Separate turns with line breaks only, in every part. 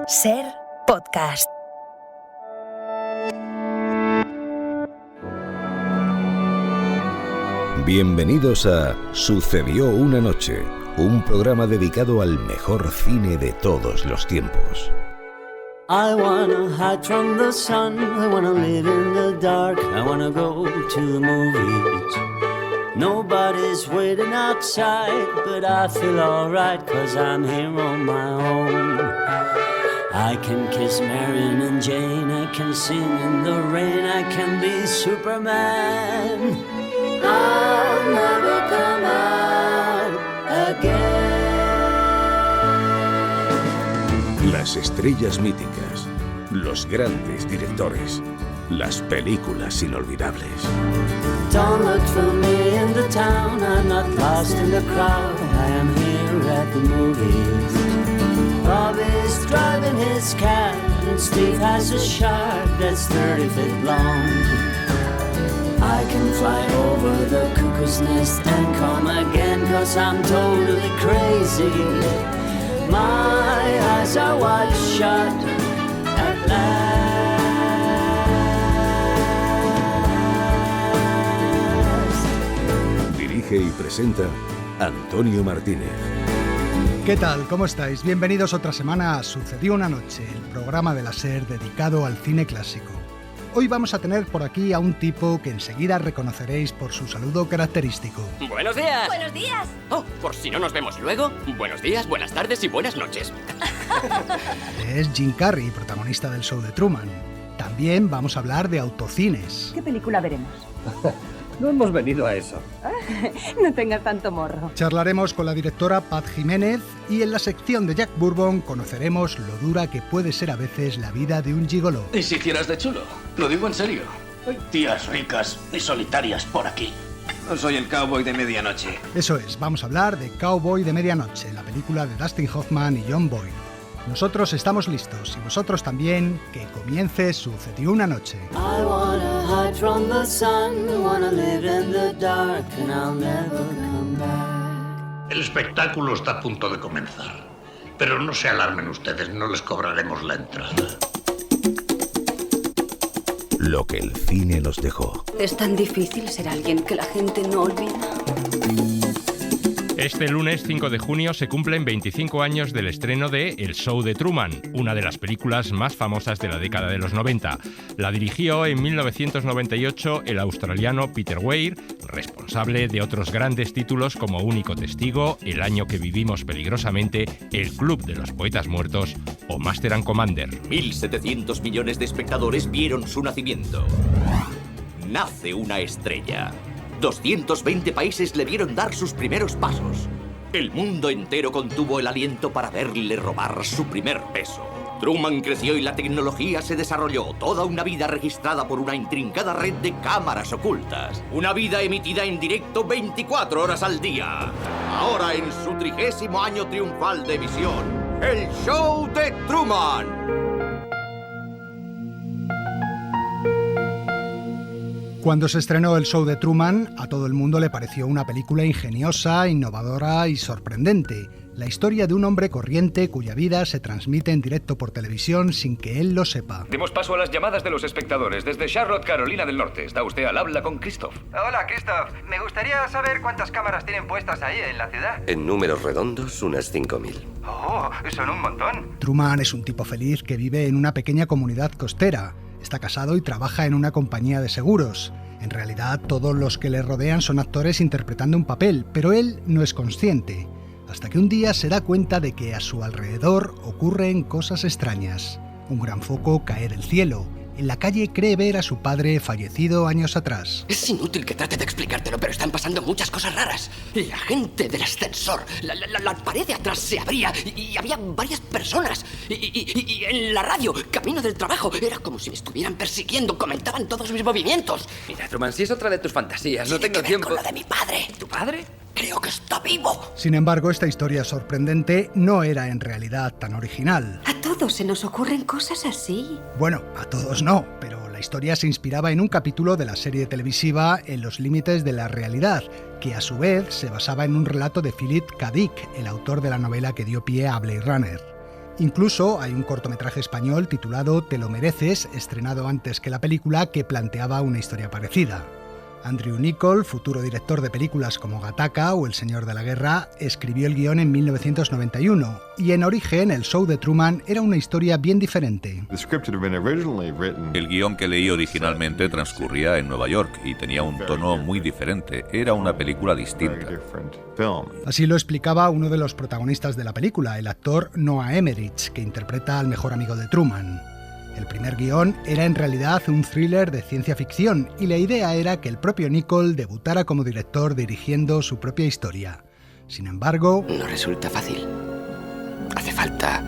Ser Podcast.
Bienvenidos a Sucedió una noche, un programa dedicado al mejor cine de todos los tiempos.
I wanna hide from the sun, I wanna live in the dark, I wanna go to the movies. Nobody's waiting outside, but I feel alright, 'cause I'm here on my own. I can kiss Marion and Jane, I can sing in the rain, I can be Superman. I'll never come out again.
Las estrellas míticas, los grandes directores, las películas inolvidables.
Don't look for me in the town, I'm not lost in the crowd, I am here at the movies. Bobby's driving his cat, and Steve has a shark that's 30 feet long. I can fly over the cuckoo's nest and come again, 'cause I'm totally crazy. My eyes are wide shut at last.
Dirige y presenta Antonio Martínez.
¿Qué tal? ¿Cómo estáis? Bienvenidos otra semana a Sucedió una noche, el programa de la SER dedicado al cine clásico. Hoy vamos a tener por aquí a un tipo que enseguida reconoceréis por su saludo característico.
¡Buenos días!
¡Buenos días!
Oh, por si no nos vemos luego, buenos días, buenas tardes y buenas noches.
Es Jim Carrey, protagonista del show de Truman. También vamos a hablar de autocines.
¿Qué película veremos?
No hemos venido a eso.
No tengas tanto morro.
Charlaremos con la directora Pat Jiménez y en la sección de Jack Bourbon conoceremos lo dura que puede ser a veces la vida de un gigoló.
¿Y si hicieras de chulo? Lo digo en serio. Hay tías ricas y solitarias por aquí. No soy el cowboy de medianoche.
Eso es, vamos a hablar de Cowboy de Medianoche, la película de Dustin Hoffman y John Boyd. Nosotros estamos listos y vosotros también. Que comience Sucedió una noche.
I wanna hide from the sun, I wanna live in the dark, and I'll never come back.
El espectáculo está a punto de comenzar. Pero no se alarmen ustedes, no les cobraremos la entrada.
Lo que el cine nos dejó.
Es tan difícil ser alguien que la gente no olvida.
Este lunes 5 de junio se cumplen 25 años del estreno de El Show de Truman, una de las películas más famosas de la década de los 90. La dirigió en 1998 el australiano Peter Weir, responsable de otros grandes títulos como Único Testigo, El año que vivimos peligrosamente, El Club de los Poetas Muertos o Master and Commander.
1.700 millones de espectadores vieron su nacimiento. Nace una estrella. 220 países le vieron dar sus primeros pasos. El mundo entero contuvo el aliento para verle robar su primer beso. Truman creció y la tecnología se desarrolló. Toda una vida registrada por una intrincada red de cámaras ocultas. Una vida emitida en directo 24 horas al día. Ahora en su 30º año triunfal de emisión, El Show de Truman.
Cuando se estrenó El Show de Truman, a todo el mundo le pareció una película ingeniosa, innovadora y sorprendente. La historia de un hombre corriente cuya vida se transmite en directo por televisión sin que él lo sepa.
Demos paso a las llamadas de los espectadores. Desde Charlotte, Carolina del Norte. Está usted al habla con Christoph.
Hola, Christoph. Me gustaría saber cuántas cámaras tienen puestas ahí en la ciudad.
En números redondos, unas 5.000.
Oh, son un montón.
Truman es un tipo feliz que vive en una pequeña comunidad costera. Está casado y trabaja en una compañía de seguros. En realidad, todos los que le rodean son actores interpretando un papel, pero él no es consciente, hasta que un día se da cuenta de que a su alrededor ocurren cosas extrañas. Un gran foco cae del cielo. En la calle cree ver a su padre fallecido años atrás.
Es inútil que trate de explicártelo, pero están pasando muchas cosas raras. La gente del ascensor, la pared de atrás se abría y había varias personas. Y en la radio, camino del trabajo, era como si me estuvieran persiguiendo, comentaban todos mis movimientos.
Mira, Truman, si es otra de tus fantasías, no tengo tiempo.
Con lo de mi padre.
¿Tu padre?
Creo que está vivo.
Sin embargo, esta historia sorprendente no era en realidad tan original.
A todos se nos ocurren cosas así.
Bueno, a todos no, pero la historia se inspiraba en un capítulo de la serie televisiva En los límites de la realidad, que a su vez se basaba en un relato de Philip K. Dick, el autor de la novela que dio pie a Blade Runner. Incluso hay un cortometraje español titulado Te lo mereces, estrenado antes que la película, que planteaba una historia parecida. Andrew Niccol, futuro director de películas como Gattaca o El Señor de la Guerra, escribió el guión en 1991, y en origen el show de Truman era una historia bien diferente.
El guión que leí originalmente transcurría en Nueva York y tenía un tono muy diferente, era una película distinta.
Así lo explicaba uno de los protagonistas de la película, el actor Noah Emmerich, que interpreta al mejor amigo de Truman. El primer guión era en realidad un thriller de ciencia ficción y la idea era que el propio Niccol debutara como director dirigiendo su propia historia. Sin embargo...
No resulta fácil. Hace falta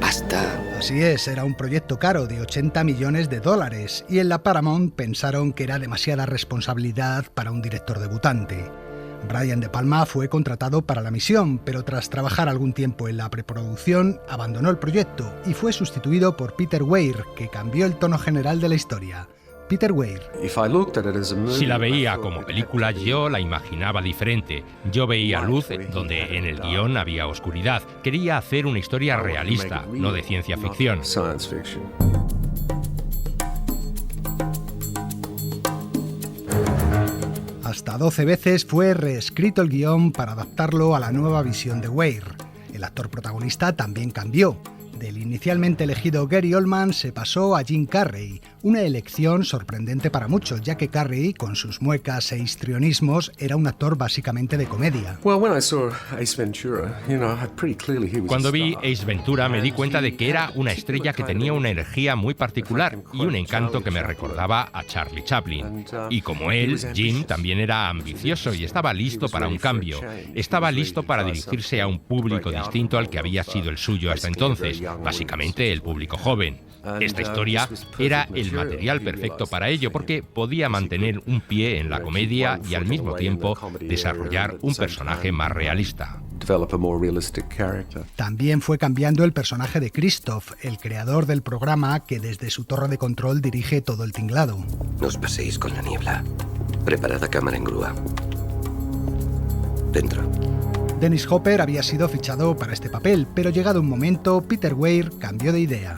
pasta.
Así es, era un proyecto caro de $80 millones y en la Paramount pensaron que era demasiada responsabilidad para un director debutante. Brian De Palma fue contratado para la misión, pero tras trabajar algún tiempo en la preproducción, abandonó el proyecto y fue sustituido por Peter Weir, que cambió el tono general de la historia. Peter Weir.
Si la veía como película, yo la imaginaba diferente. Yo veía luz donde en el guión había oscuridad. Quería hacer una historia realista, no de ciencia ficción.
Hasta 12 veces fue reescrito el guión para adaptarlo a la nueva visión de Weir. El actor protagonista también cambió. Del inicialmente elegido Gary Oldman se pasó a Jim Carrey, una elección sorprendente para muchos, ya que Carrey, con sus muecas e histrionismos, era un actor básicamente de comedia.
Cuando vi Ace Ventura me di cuenta de que era una estrella que tenía una energía muy particular y un encanto que me recordaba a Charlie Chaplin. Y como él, Jim también era ambicioso y estaba listo para un cambio. Estaba listo para dirigirse a un público distinto al que había sido el suyo hasta entonces, básicamente el público joven. Esta historia era el material perfecto para ello porque podía mantener un pie en la comedia y al mismo tiempo desarrollar un personaje más realista.
También fue cambiando el personaje de Christoph, el creador del programa que desde su torre de control dirige todo el tinglado.
No os paséis con la niebla. Preparad cámara en grúa. Dentro.
Dennis Hopper había sido fichado para este papel, pero llegado un momento, Peter Weir cambió de idea.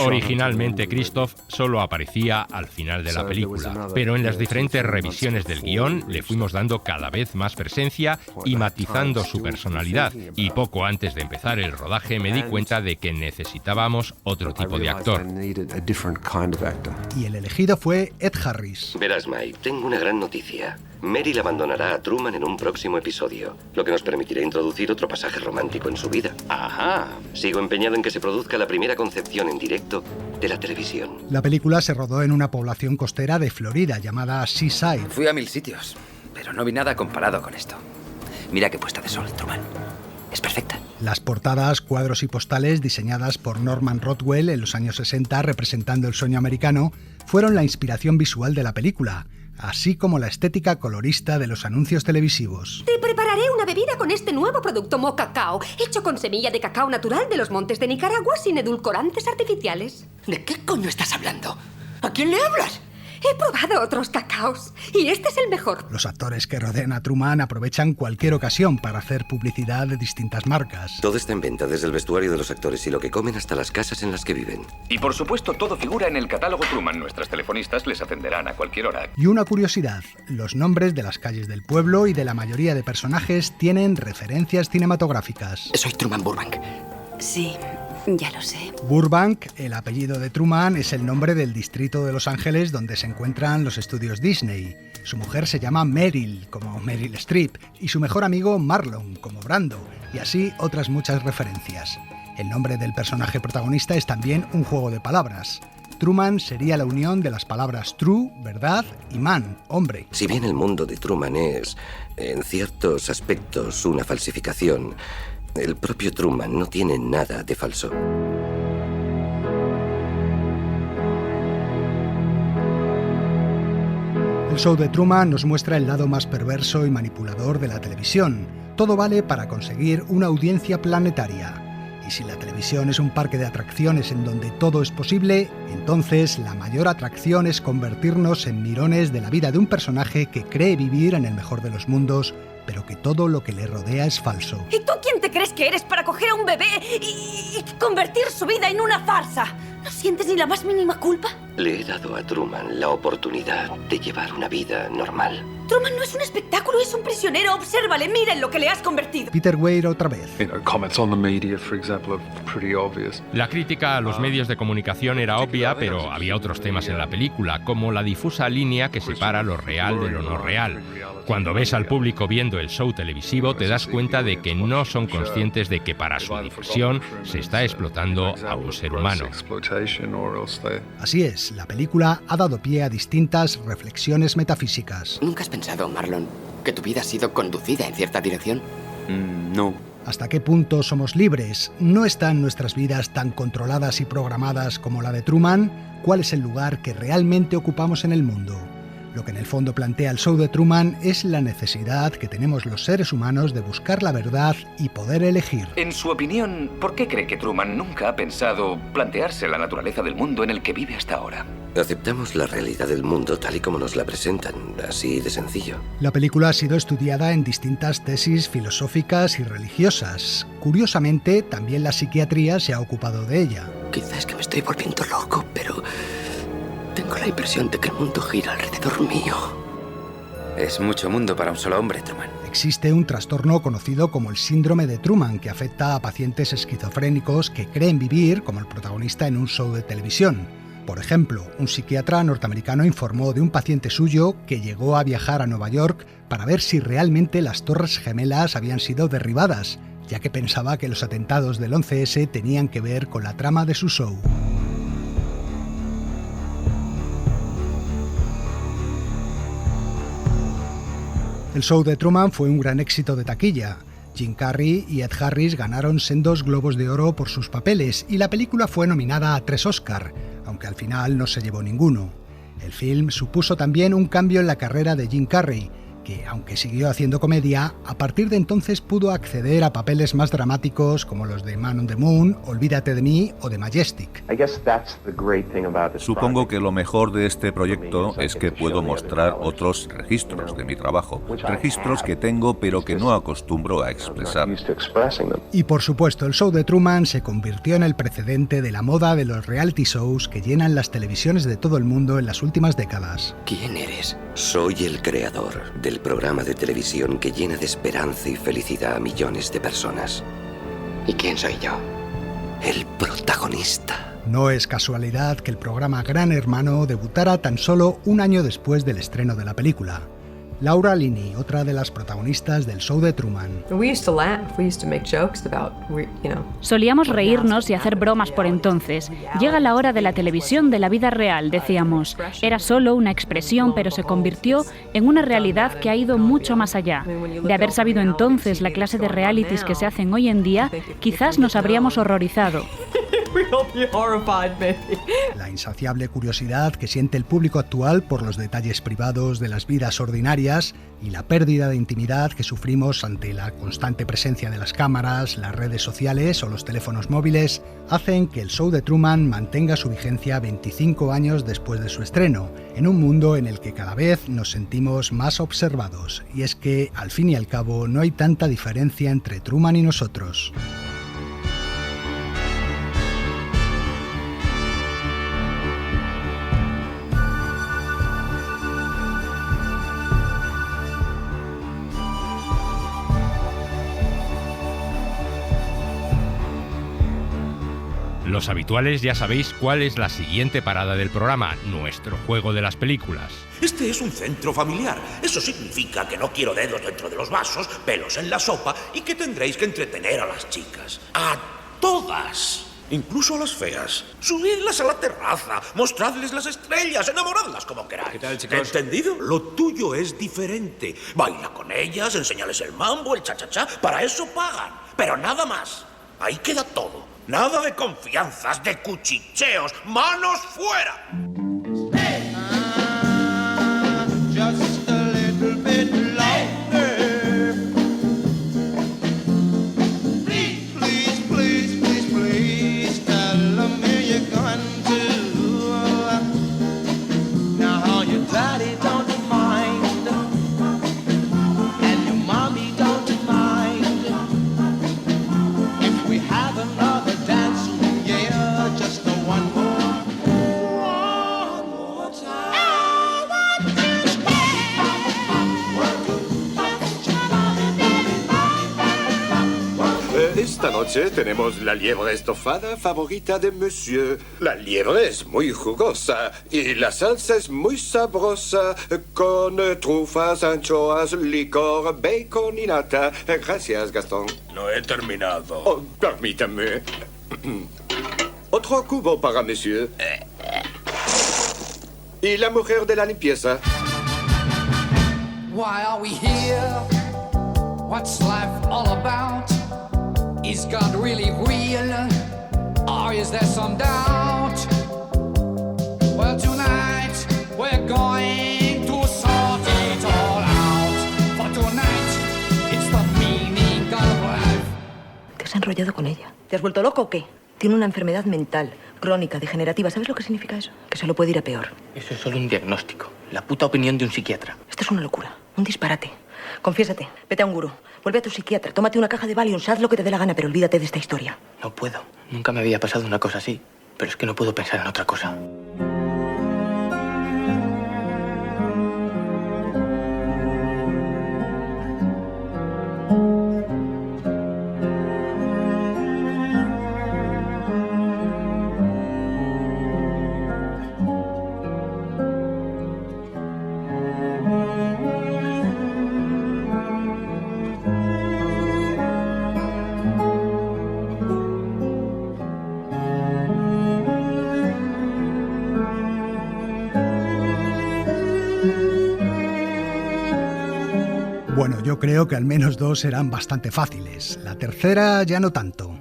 Originalmente Christoph solo aparecía al final de la película, pero en las diferentes revisiones del guión le fuimos dando cada vez más presencia y matizando su personalidad, y poco antes de empezar el rodaje me di cuenta de que necesitábamos otro tipo de actor.
Y el elegido fue Ed Harris.
Verás, Mike, tengo una gran noticia. Meryl abandonará a Truman en un próximo episodio, lo que nos permitirá introducir otro pasaje romántico en su vida.
Ajá.
Sigo empeñado en que se produzca la primera concepción en directo de la televisión.
La película se rodó en una población costera de Florida llamada Seaside.
Fui a 1000 sitios, pero no vi nada comparado con esto. Mira qué puesta de sol, Truman. Es perfecta.
Las portadas, cuadros y postales diseñadas por Norman Rockwell en los años 60 representando el sueño americano fueron la inspiración visual de la película, así como la estética colorista de los anuncios televisivos.
Te prepararé una bebida con este nuevo producto Mocacao, hecho con semilla de cacao natural de los montes de Nicaragua sin edulcorantes artificiales.
¿De qué coño estás hablando? ¿A quién le hablas?
He probado otros cacaos y este es el mejor.
Los actores que rodean a Truman aprovechan cualquier ocasión para hacer publicidad de distintas marcas.
Todo está en venta, desde el vestuario de los actores y lo que comen hasta las casas en las que viven.
Y por supuesto, todo figura en el catálogo Truman. Nuestras telefonistas les atenderán a cualquier hora.
Y una curiosidad, los nombres de las calles del pueblo y de la mayoría de personajes tienen referencias cinematográficas.
Soy Truman Burbank.
Sí, ya lo sé.
Burbank, el apellido de Truman, es el nombre del distrito de Los Ángeles donde se encuentran los estudios Disney. Su mujer se llama Meryl, como Meryl Streep, y su mejor amigo Marlon, como Brando, y así otras muchas referencias. El nombre del personaje protagonista es también un juego de palabras. Truman sería la unión de las palabras true, verdad, y man, hombre.
Si bien el mundo de Truman es, en ciertos aspectos, una falsificación, el propio Truman no tiene nada de falso.
El show de Truman nos muestra el lado más perverso y manipulador de la televisión. Todo vale para conseguir una audiencia planetaria. Y Y si la televisión es un parque de atracciones en donde todo es posible, entonces la mayor atracción es convertirnos en mirones de la vida de un personaje que cree vivir en el mejor de los mundos, pero que todo lo que le rodea es falso.
¿Y tú quién te crees que eres para coger a un bebé y convertir su vida en una farsa? ¿No sientes ni la más mínima culpa?
Le he dado a Truman la oportunidad de llevar una vida normal.
Truman no es un espectáculo, es un prisionero. Obsérvale, mira en lo que le has convertido.
Peter Weir otra vez.
La crítica a los medios de comunicación era obvia, pero había otros temas en la película, como la difusa línea que separa lo real de lo no real. Cuando ves al público viendo el show televisivo, te das cuenta de que no son conscientes de que para su diversión se está explotando a un ser humano.
Así es, la película ha dado pie a distintas reflexiones metafísicas.
¿Nunca has pensado, Marlon, que tu vida ha sido conducida en cierta dirección?
No.
¿Hasta qué punto somos libres? ¿No están nuestras vidas tan controladas y programadas como la de Truman? ¿Cuál es el lugar que realmente ocupamos en el mundo? Lo que en el fondo plantea el show de Truman es la necesidad que tenemos los seres humanos de buscar la verdad y poder elegir.
En su opinión, ¿por qué cree que Truman nunca ha pensado plantearse la naturaleza del mundo en el que vive hasta ahora?
Aceptamos la realidad del mundo tal y como nos la presentan, así de sencillo.
La película ha sido estudiada en distintas tesis filosóficas y religiosas. Curiosamente, también la psiquiatría se ha ocupado de ella.
Quizás es que me estoy volviendo loco, pero tengo la impresión de que el mundo gira alrededor mío.
Es mucho mundo para un solo hombre, Truman.
Existe un trastorno conocido como el síndrome de Truman, que afecta a pacientes esquizofrénicos que creen vivir como el protagonista en un show de televisión. Por ejemplo, un psiquiatra norteamericano informó de un paciente suyo que llegó a viajar a Nueva York para ver si realmente las Torres Gemelas habían sido derribadas, ya que pensaba que los atentados del 11S tenían que ver con la trama de su show. El show de Truman fue un gran éxito de taquilla. Jim Carrey y Ed Harris ganaron sendos Globos de Oro por sus papeles y la película fue nominada a 3 Oscar, aunque al final no se llevó ninguno. El film supuso también un cambio en la carrera de Jim Carrey, que, aunque siguió haciendo comedia, a partir de entonces pudo acceder a papeles más dramáticos como los de Man on the Moon, Olvídate de mí o de Majestic.
Supongo que lo mejor de este proyecto es que puedo mostrar otros registros de mi trabajo, registros que tengo pero que no acostumbro a expresar.
Y por supuesto, el show de Truman se convirtió en el precedente de la moda de los reality shows que llenan las televisiones de todo el mundo en las últimas décadas.
¿Quién eres?
Soy el creador del programa de televisión que llena de esperanza y felicidad a millones de personas.
¿Y quién soy yo?
El protagonista.
No es casualidad que el programa Gran Hermano debutara tan solo un año después del estreno de la película. Laura Linney, otra de las protagonistas del show de Truman.
Solíamos reírnos y hacer bromas por entonces. Llega la hora de la televisión de la vida real, decíamos. Era solo una expresión, pero se convirtió en una realidad que ha ido mucho más allá. De haber sabido entonces la clase de realities que se hacen hoy en día, quizás nos habríamos horrorizado.
La insaciable curiosidad que siente el público actual por los detalles privados de las vidas ordinarias y la pérdida de intimidad que sufrimos ante la constante presencia de las cámaras, las redes sociales o los teléfonos móviles hacen que el show de Truman mantenga su vigencia 25 años después de su estreno, en un mundo en el que cada vez nos sentimos más observados. Y es que, al fin y al cabo, no hay tanta diferencia entre Truman y nosotros.
Los habituales ya sabéis cuál es la siguiente parada del programa, nuestro juego de las películas.
Este es un centro familiar. Eso significa que no quiero dedos dentro de los vasos, pelos en la sopa y que tendréis que entretener a las chicas. ¡A todas! Incluso a las feas. Subidlas a la terraza, mostradles las estrellas, enamoradlas como queráis.
¿Qué tal, chicos?
¿Entendido? Lo tuyo es diferente. Baila con ellas, enséñales el mambo, el cha-cha-cha. Para eso pagan. Pero nada más. Ahí queda todo. Nada de confianzas, de cuchicheos. ¡Manos fuera!
Just a little bit longer. Please, please, please, please,
Esta noche tenemos la liebre estofada favorita de Monsieur. La liebre es muy jugosa y la salsa es muy sabrosa con trufas, anchoas, licor, bacon y nata. Gracias, Gastón.
No he terminado.
Oh, permítame. Otro cubo para Monsieur. Y la mujer de la limpieza.
Why are we here? What's life all about? Is God really real? Or is there some doubt? Well, tonight we're going to sort it all out. For tonight, it's the meaning of life.
¿Te has enrollado con ella? ¿Te has vuelto loco o qué? Tiene una enfermedad mental, crónica, degenerativa. ¿Sabes lo que significa eso? Que solo puede ir a peor.
Eso es solo un diagnóstico. La puta opinión de un psiquiatra.
Esto es una locura, un disparate. Confiésate, vete a un gurú, vuelve a tu psiquiatra, tómate una caja de Valium, haz lo que te dé la gana, pero olvídate de esta historia.
No puedo. Nunca me había pasado una cosa así. Pero es que no puedo pensar en otra cosa.
Bueno, yo creo que al menos dos eran bastante fáciles. La tercera ya no tanto.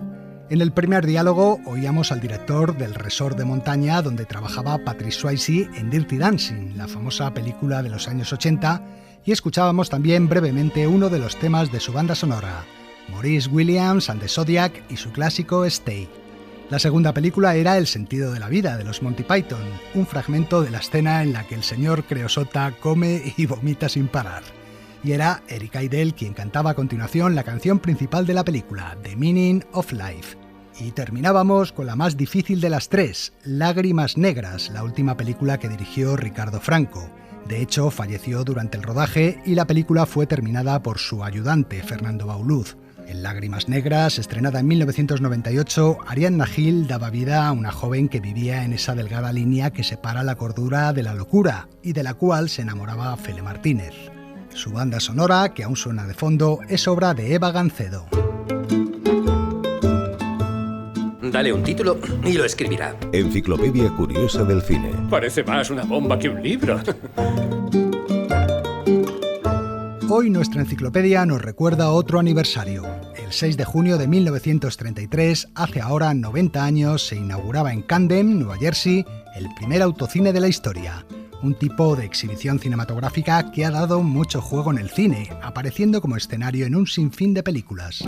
En el primer diálogo oíamos al director del resort de montaña donde trabajaba Patrick Swayze en Dirty Dancing, la famosa película de los años 80, y escuchábamos también brevemente uno de los temas de su banda sonora, Maurice Williams and the Zodiac y su clásico Stay. La segunda película era El sentido de la vida de los Monty Python, un fragmento de la escena en la que el señor Creosota come y vomita sin parar. Y era Eric Idle quien cantaba a continuación la canción principal de la película, The Meaning of Life. Y terminábamos con la más difícil de las tres, Lágrimas Negras, la última película que dirigió Ricardo Franco. De hecho, falleció durante el rodaje y la película fue terminada por su ayudante, Fernando Bauluz. En Lágrimas Negras, estrenada en 1998, Ariadna Gil daba vida a una joven que vivía en esa delgada línea que separa la cordura de la locura y de la cual se enamoraba Fele Martínez. Su banda sonora, que aún suena de fondo, es obra de Eva Gancedo.
Dale un título y lo escribirá.
Enciclopedia Curiosa del Cine.
Parece más una bomba que un libro.
Hoy nuestra enciclopedia nos recuerda otro aniversario. El 6 de junio de 1933, hace ahora 90 años, se inauguraba en Camden, Nueva Jersey, el primer autocine de la historia. Un tipo de exhibición cinematográfica que ha dado mucho juego en el cine, apareciendo como escenario en un sinfín de películas.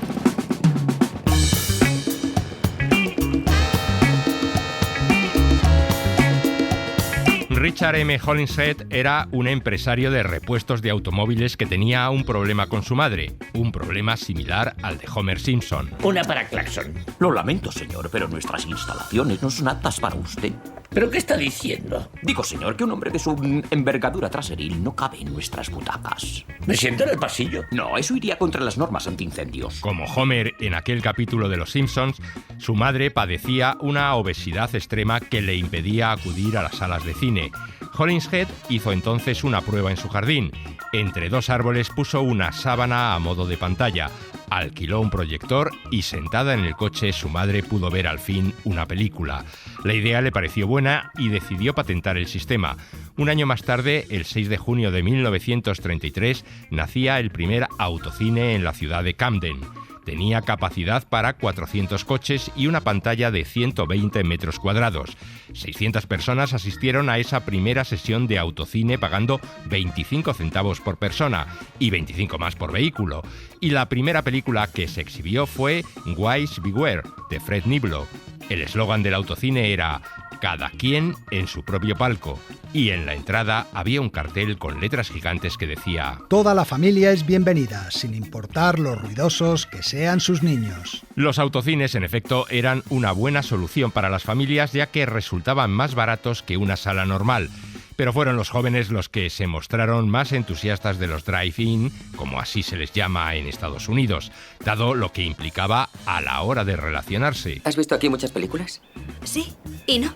Richard M. Hollingshead era un empresario de repuestos de automóviles que tenía un problema con su madre, un problema similar al de Homer Simpson.
Una para Claxon.
Lo lamento, señor, pero nuestras instalaciones no son aptas para usted.
¿Pero qué está diciendo?
Digo, señor, que un hombre de su envergadura traseril no cabe en nuestras butacas.
¿Me siento en el pasillo?
No, eso iría contra las normas antiincendios.
Como Homer en aquel capítulo de Los Simpsons, su madre padecía una obesidad extrema que le impedía acudir a las salas de cine. Hollingshead hizo entonces una prueba en su jardín. Entre dos árboles puso una sábana a modo de pantalla, alquiló un proyector y sentada en el coche su madre pudo ver al fin una película. La idea le pareció buena y decidió patentar el sistema. Un año más tarde, el 6 de junio de 1933, nacía el primer autocine en la ciudad de Camden. Tenía capacidad para 400 coches y una pantalla de 120 metros cuadrados. 600 personas asistieron a esa primera sesión de autocine pagando 25 centavos por persona y 25 más por vehículo. Y la primera película que se exhibió fue Wise Beware, de Fred Niblo. El eslogan del autocine era «Cada quien en su propio palco». Y en la entrada había un cartel con letras gigantes que decía
«Toda la familia es bienvenida, sin importar los ruidosos que sean sus niños».
Los autocines, en efecto, eran una buena solución para las familias ya que resultaban más baratos que una sala normal. pero fueron los jóvenes los que se mostraron más entusiastas de los drive-in, como así se les llama en Estados Unidos, dado lo que implicaba a la hora de relacionarse.
¿Has visto aquí muchas películas?
Sí, y no.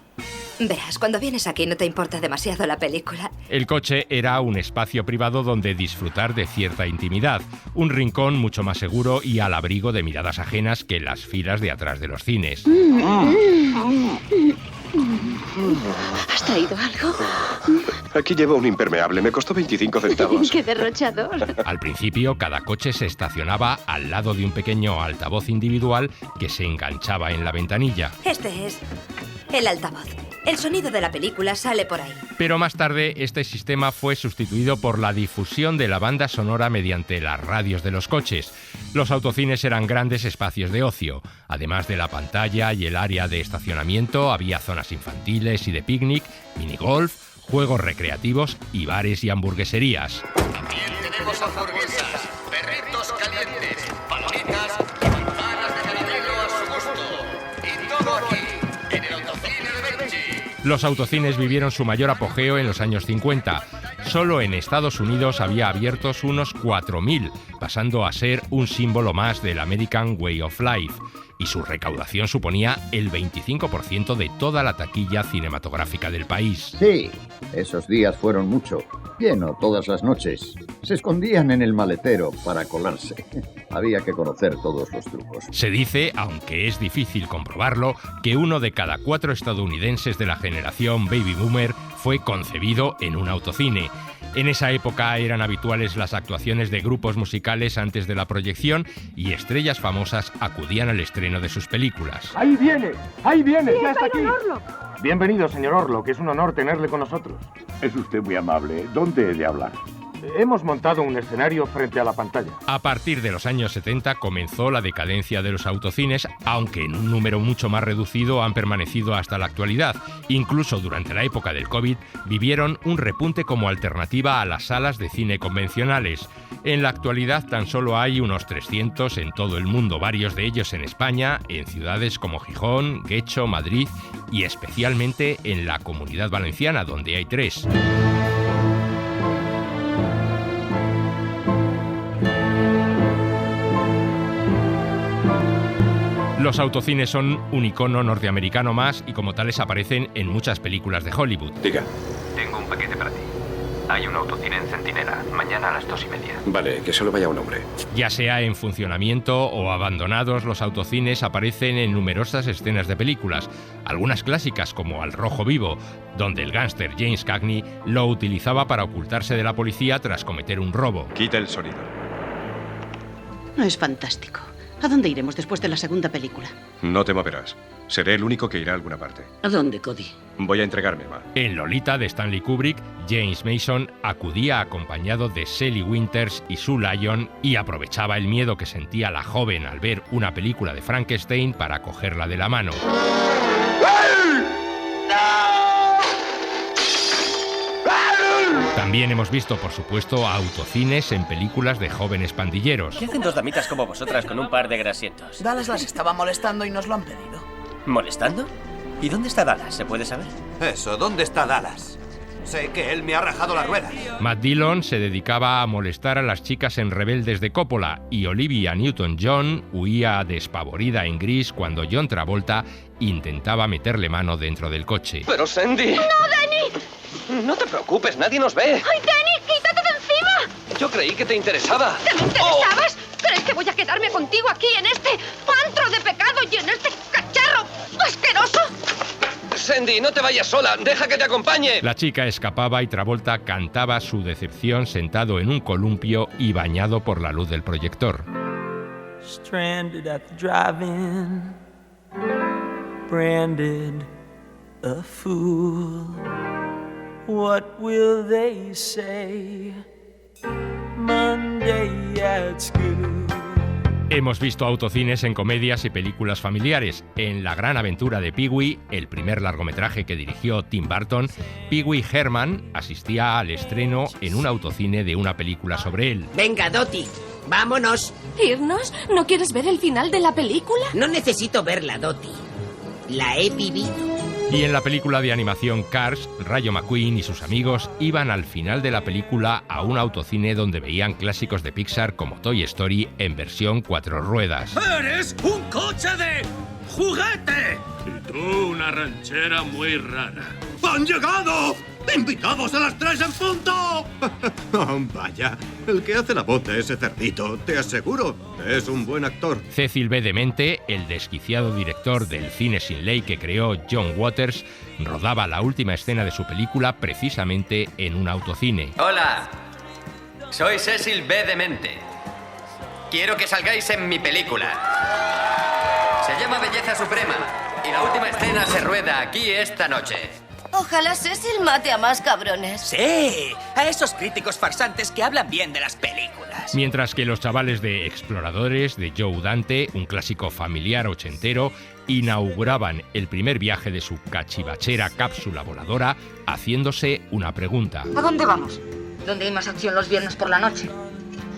Verás, cuando vienes aquí no te importa demasiado la película.
El coche era un espacio privado donde disfrutar de cierta intimidad, un rincón mucho más seguro y al abrigo de miradas ajenas que las filas de atrás de los cines.
¿Has traído algo?
Aquí llevo un impermeable, me costó 25 centavos.
¡Qué derrochador!
Al principio, cada coche se estacionaba al lado de un pequeño altavoz individual que se enganchaba en la ventanilla.
Este es el altavoz. El sonido de la película sale por ahí.
Pero más tarde, este sistema fue sustituido por la difusión de la banda sonora mediante las radios de los coches. Los autocines eran grandes espacios de ocio. Además de la pantalla y el área de estacionamiento, había zonas infantiles y de picnic, minigolf, juegos recreativos y bares y hamburgueserías.
También tenemos hamburguesas, perritos calientes, palomitas y manzanas de caramelo a su gusto. Y todo aquí, en el autocine de Benji.
Los autocines vivieron su mayor apogeo en los años 50. Solo en Estados Unidos había abiertos unos 4.000, pasando a ser un símbolo más del American Way of Life. Y su recaudación suponía el 25% de toda la taquilla cinematográfica del país.
Sí, esos días fueron mucho. Lleno todas las noches. Se escondían en el maletero para colarse. Había que conocer todos los trucos.
Se dice, aunque es difícil comprobarlo, que 1 de cada 4 estadounidenses de la generación Baby Boomer fue concebido en un autocine. En esa época eran habituales las actuaciones de grupos musicales antes de la proyección y estrellas famosas acudían al estreno de sus películas.
¡Ahí viene!
Sí,
¡Ya está aquí!
Orlo.
Bienvenido, señor Orlo, que es un honor tenerle con nosotros.
Es usted muy amable. ¿Dónde he de hablar?
Hemos montado un escenario frente a la pantalla.
A partir de los años 70 comenzó la decadencia de los autocines, aunque en un número mucho más reducido han permanecido hasta la actualidad. Incluso durante la época del COVID vivieron un repunte como alternativa a las salas de cine convencionales. En la actualidad tan solo hay unos 300 en todo el mundo, varios de ellos en España, en ciudades como Gijón, Guecho, Madrid y especialmente en la Comunidad Valenciana, donde hay 3. Los autocines son un icono norteamericano más y como tales aparecen en muchas películas de Hollywood.
Diga.
Tengo un paquete para ti. Hay un autocine en Centinela, mañana a las 2:30.
Vale, que solo vaya un hombre.
Ya sea en funcionamiento o abandonados, los autocines aparecen en numerosas escenas de películas, algunas clásicas como Al Rojo Vivo, donde el gángster James Cagney lo utilizaba para ocultarse de la policía tras cometer un robo.
Quita el sonido.
No es fantástico. ¿A dónde iremos después de la segunda película?
No te moverás. Seré el único que irá a alguna parte.
¿A dónde, Cody?
Voy a entregarme, Ma.
En Lolita de Stanley Kubrick, James Mason acudía acompañado de Sally Winters y Sue Lyon y aprovechaba el miedo que sentía la joven al ver una película de Frankenstein para cogerla de la mano. También hemos visto, por supuesto, autocines en películas de jóvenes pandilleros.
¿Qué hacen 2 damitas como vosotras con un par de grasientos?
Dallas las estaba molestando y nos lo han pedido.
¿Molestando? ¿Y dónde está Dallas? ¿Se puede saber?
Eso, ¿dónde está Dallas? Sé que él me ha rajado la rueda.
Matt Dillon se dedicaba a molestar a las chicas en Rebeldes de Coppola y Olivia Newton-John huía despavorida en Gris cuando John Travolta intentaba meterle mano dentro del coche.
¡Pero Sandy!
¡No, Danny!
No te preocupes, nadie nos ve.
¡Ay, Danny, quítate de encima!
Yo creí que te interesaba.
¿Te me interesabas? ¿Crees que voy a quedarme contigo aquí en este antro de pecado y en este cacharro asqueroso?
Sandy, no te vayas sola, deja que te acompañe.
La chica escapaba y Travolta cantaba su decepción sentado en un columpio y bañado por la luz del proyector.
Stranded at the drive-in, branded a fool. What will they say? Monday at school.
Hemos visto autocines en comedias y películas familiares. En La gran aventura de Pee-wee, el primer largometraje que dirigió Tim Burton, Pee-wee Herman asistía al estreno en un autocine de una película sobre él.
Venga, Dottie, vámonos.
¿Irnos? ¿No quieres ver el final de la película?
No necesito verla, Dottie. La he vivido.
Y en la película de animación Cars, Rayo McQueen y sus amigos iban al final de la película a un autocine donde veían clásicos de Pixar como Toy Story en versión 4 ruedas.
¡Eres un coche de juguete!
Y tú una ranchera muy rara.
¡Han llegado! ¡Invitados a las 3 en punto!
Oh, vaya, el que hace la voz de ese cerdito, te aseguro, es un buen actor.
Cecil B. Demente, el desquiciado director del cine sin ley que creó John Waters, rodaba la última escena de su película precisamente en un autocine.
Hola, soy Cecil B. Demente. Quiero que salgáis en mi película. Se llama Belleza Suprema y la última escena se rueda aquí esta noche.
Ojalá Cecil mate a más cabrones.
Sí, a esos críticos farsantes que hablan bien de las películas.
Mientras que los chavales de Exploradores, de Joe Dante, un clásico familiar ochentero, inauguraban el primer viaje de su cachivachera cápsula voladora haciéndose una pregunta.
¿A dónde vamos? ¿Dónde hay más acción los viernes por la noche?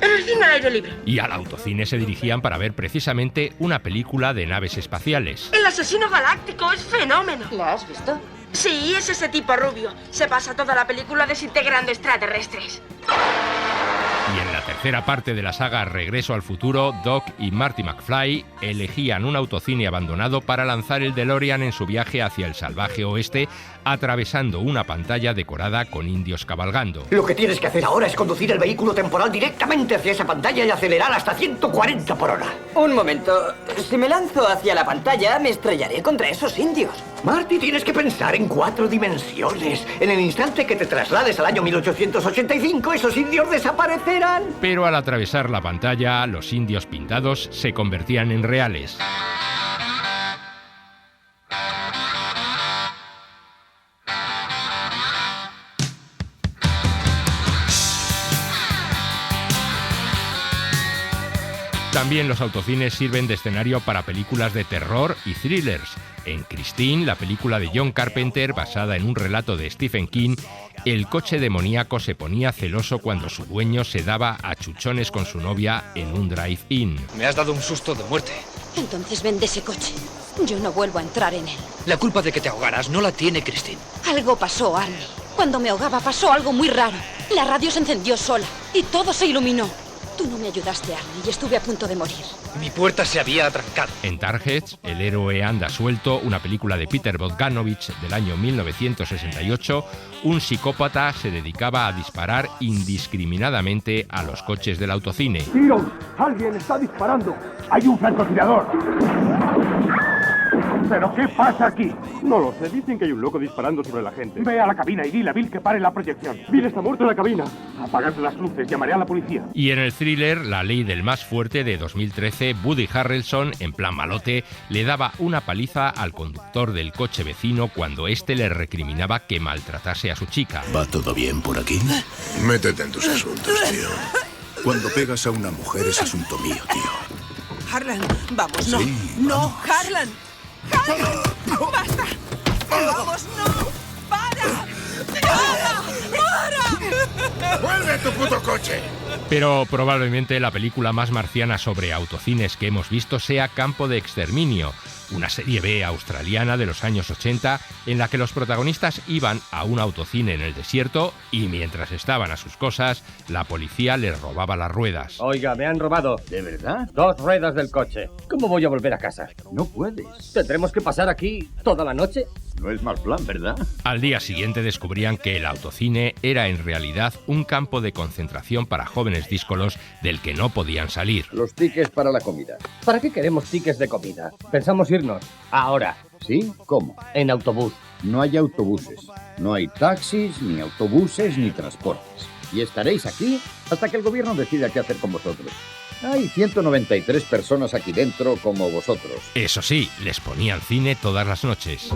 En el cine al aire libre.
Y al autocine se dirigían para ver precisamente una película de naves espaciales.
El asesino galáctico es fenómeno.
¿La has visto?
Sí, es ese tipo rubio. Se pasa toda la película desintegrando extraterrestres.
Y en la tercera parte de la saga Regreso al Futuro, Doc y Marty McFly elegían un autocine abandonado para lanzar el DeLorean en su viaje hacia el salvaje oeste, atravesando una pantalla decorada con indios cabalgando.
Lo que tienes que hacer ahora es conducir el vehículo temporal directamente hacia esa pantalla y acelerar hasta 140 por hora.
Un momento. Si me lanzo hacia la pantalla, me estrellaré contra esos indios.
Marty, tienes que pensar en 4 dimensiones. En el instante que te traslades al año 1885, esos indios desaparecerán.
Pero al atravesar la pantalla, los indios pintados se convertían en reales. También los autocines sirven de escenario para películas de terror y thrillers. En Christine, la película de John Carpenter, basada en un relato de Stephen King, el coche demoníaco se ponía celoso cuando su dueño se daba a chuchones con su novia en un drive-in.
Me has dado un susto de muerte.
Entonces vende ese coche. Yo no vuelvo a entrar en él.
La culpa de que te ahogaras no la tiene Christine.
Algo pasó, Arnie. Cuando me ahogaba pasó algo muy raro. La radio se encendió sola y todo se iluminó. Tú no me ayudaste, Arnie, y estuve a punto de morir.
Mi puerta se había atrancado.
En Targets, el héroe anda suelto, una película de Peter Bogdanovich del año 1968, un psicópata se dedicaba a disparar indiscriminadamente a los coches del autocine.
¡Tiros! ¡Alguien está disparando! ¡Hay un francotirador! ¿Pero qué pasa aquí?
No lo sé, dicen que hay un loco disparando sobre la gente.
Ve a la cabina y dile a Bill que pare la proyección.
Bill está muerto en la cabina.
Apagad las luces, llamaré a la policía.
Y en el thriller La ley del más fuerte de 2013, Woody Harrelson, en plan malote, le daba una paliza al conductor del coche vecino cuando éste le recriminaba que maltratase a su chica.
¿Va todo bien por aquí?
Métete en tus asuntos, tío. Cuando pegas a una mujer es asunto mío, tío.
Harlan, vamos, no.
Sí,
no, Harlan. ¡Harlan! ¡Basta! ¡Vamos, no! ¡Para! ¡Para!
¡Vuelve a tu puto coche!
Pero probablemente la película más marciana sobre autocines que hemos visto sea Campo de Exterminio, una serie B australiana de los años 80 en la que los protagonistas iban a un autocine en el desierto y mientras estaban a sus cosas, la policía les robaba las ruedas.
Oiga, me han robado.
¿De verdad?
2 ruedas del coche. ¿Cómo voy a volver a casa?
No puedes.
¿Tendremos que pasar aquí toda la noche?
No es mal plan, ¿verdad?
Al día siguiente descubrían que el autocine era en realidad un campo de concentración para jóvenes díscolos del que no podían salir.
Los tickets para la comida.
¿Para qué queremos tickets de comida? Pensamos irnos. Ahora.
¿Sí? ¿Cómo?
En autobús.
No hay autobuses. No hay taxis, ni autobuses, ni transportes. Y estaréis aquí hasta que el gobierno decida qué hacer con vosotros. Hay 193 personas aquí dentro como vosotros.
Eso sí, les ponían cine todas las noches.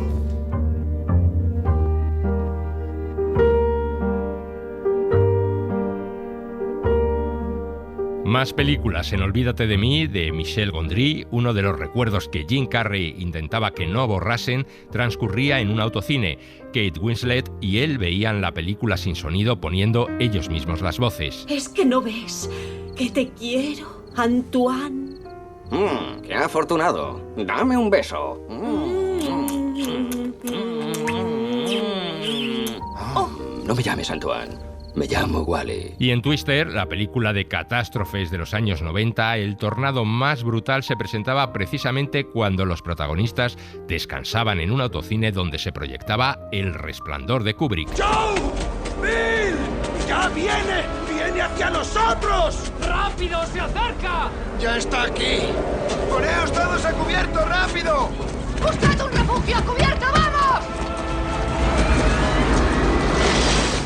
Más películas en Olvídate de mí, de Michel Gondry, uno de los recuerdos que Jim Carrey intentaba que no borrasen, transcurría en un autocine. Kate Winslet y él veían la película sin sonido poniendo ellos mismos las voces.
¿Es que no ves que te quiero, Antoine?
¡Qué afortunado! ¡Dame un beso!
me llames Antoine. Me llamo Wally.
Y en Twister, la película de catástrofes de los años 90, el tornado más brutal se presentaba precisamente cuando los protagonistas descansaban en un autocine donde se proyectaba El Resplandor de Kubrick.
¡Joe! ¡Bill! ¡Ya viene! ¡Viene hacia nosotros!
¡Rápido! ¡Se acerca!
¡Ya está aquí! ¡Poneos todos a cubierto, rápido!
¡Buscad un refugio a cubierto, vamos!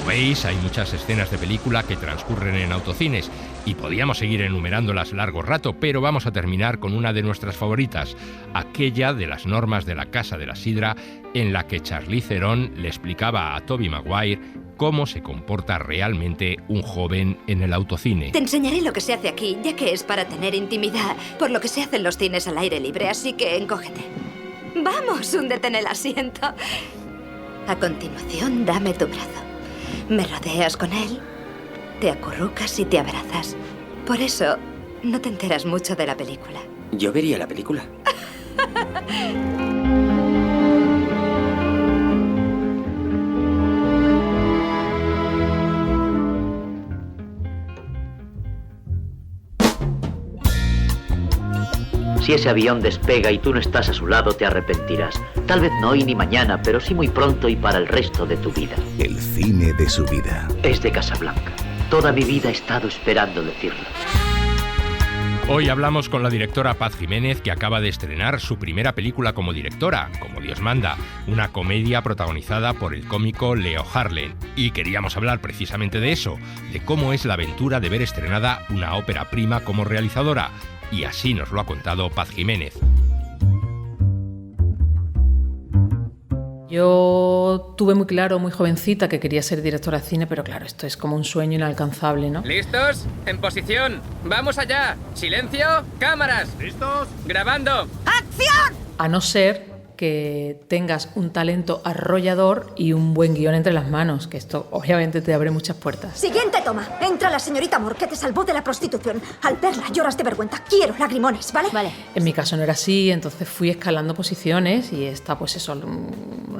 Veis, hay muchas escenas de película que transcurren en autocines y podíamos seguir enumerándolas largo rato, pero vamos a terminar con una de nuestras favoritas, aquella de las normas de la Casa de la Sidra, en la que Charlize Theron le explicaba a Tobey Maguire cómo se comporta realmente un joven en el autocine.
Te enseñaré lo que se hace aquí, ya que es para tener intimidad, por lo que se hacen los cines al aire libre, así que encógete. Vamos, húndete en el asiento. A continuación, dame tu brazo. Me rodeas con él, te acurrucas y te abrazas. Por eso, no te enteras mucho de la película.
Yo vería la película.
Si ese avión despega y tú no estás a su lado, te arrepentirás. Tal vez no hoy ni mañana, pero sí muy pronto y para el resto de tu vida.
El cine de su vida.
Es de Casablanca. Toda mi vida he estado esperando decirlo.
Hoy hablamos con la directora Paz Jiménez, que acaba de estrenar su primera película como directora, Como Dios manda, una comedia protagonizada por el cómico Leo Harlem. Y queríamos hablar precisamente de eso, de cómo es la aventura de ver estrenada una ópera prima como realizadora. Y así nos lo ha contado Paz Jiménez.
Yo tuve muy claro, muy jovencita, que quería ser directora de cine, pero claro, esto es como un sueño inalcanzable, ¿no?
¿Listos? En posición. ¡Vamos allá! ¡Silencio! ¡Cámaras!
¿Listos?
¡Grabando!
¡Acción!
A no ser que tengas un talento arrollador y un buen guión entre las manos, que esto obviamente te abre muchas puertas.
Siguiente toma. Entra la señorita Moore, que te salvó de la prostitución. Al verla lloras de vergüenza. Quiero lagrimones, ¿vale? Vale.
En mi caso no era así, entonces fui escalando posiciones y esta, pues eso,